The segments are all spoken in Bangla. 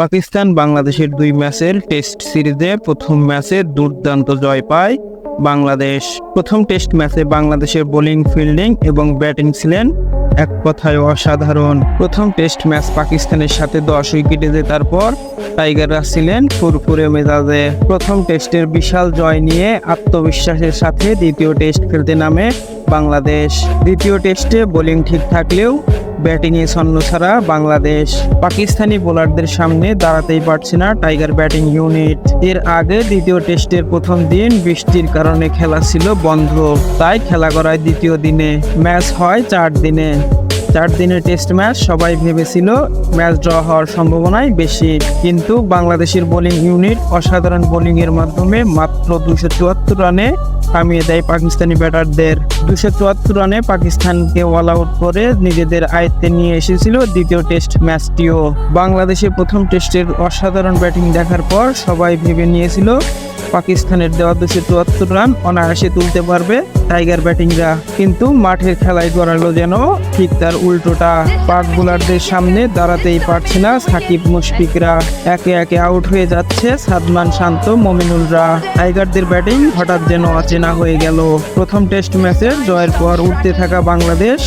পাকিস্তান বাংলাদেশের 2 ম্যাচের টেস্ট সিরিজে প্রথম ম্যাচে দুর্দান্ত জয় পায় বাংলাদেশ। প্রথম টেস্ট ম্যাচে বাংলাদেশের বোলিং, ফিল্ডিং এবং ব্যাটিং ছিলেন এক কথায় অসাধারণ। প্রথম টেস্ট ম্যাচ পাকিস্তানের সাথে 10 উইকেটে জেতার পর টাইগাররা ছিলেন ফুরফুরে মেজাজে। প্রথম টেস্টের বিশাল জয় নিয়ে আত্মবিশ্বাসের সাথে দ্বিতীয় টেস্ট খেলতে নামে বাংলাদেশ। দ্বিতীয় টেস্টে বোলিং ঠিক থাকলেও ব্যাটিংয়ে ছন্নছাড়া বাংলাদেশ। পাকিস্তানি বোলারদের সামনে দাঁড়াতেই পারছে না টাইগার ব্যাটিং ইউনিট। এর আগে দ্বিতীয় টেস্টের প্রথম দিন বৃষ্টির কারণে খেলা ছিল বন্ধ, তাই খেলা করায় দ্বিতীয় দিনে। ম্যাচ হয় 4 দিনে। 4 দিনের টেস্ট ম্যাচ। সবাই ভেবেছিল ম্যাচ ড্র হওয়ার সম্ভাবনাই বেশি, কিন্তু বাংলাদেশের বোলিং ইউনিট অসাধারণ বোলিংয়ের মাধ্যমে মাত্র 274 রানে থামিয়ে দেয় পাকিস্তানি ব্যাটারদের। 274 রানে পাকিস্তানকে অল আউট করে নিজেদের আয়ত্তে নিয়ে এসেছিল দ্বিতীয় টেস্ট ম্যাচটিও। বাংলাদেশের প্রথম টেস্টের অসাধারণ ব্যাটিং দেখার পর সবাই ভেবে নিয়েছিল পাকিস্তানের দেওয়া 274 রান অনায়াসে তুলতে পারবে টাইগার ব্যাটিংরা, কিন্তু মাঠের খেলায় গড়ালো যেন ঠিক তার উল্টোটা। পাক বোলারদের সামনে দাঁড়াতেই পারছে না সাকিব মুশফিকরা। একে একে আউট হয়ে যাচ্ছে সাদমান, শান্ত, মমিনুলরা। টাইগারদের ব্যাটিং হঠাৎ যেন অচেনা হয়ে গেল। প্রথম টেস্ট ম্যাচের জয়ের পর উঠতে থাকা বাংলাদেশ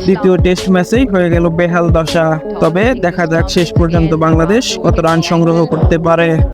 দ্বিতীয় টেস্ট ম্যাচেই হয়ে গেল বেহাল দশা। তবে দেখা যাক শেষ পর্যন্ত বাংলাদেশ কত রান সংগ্রহ করতে পারে।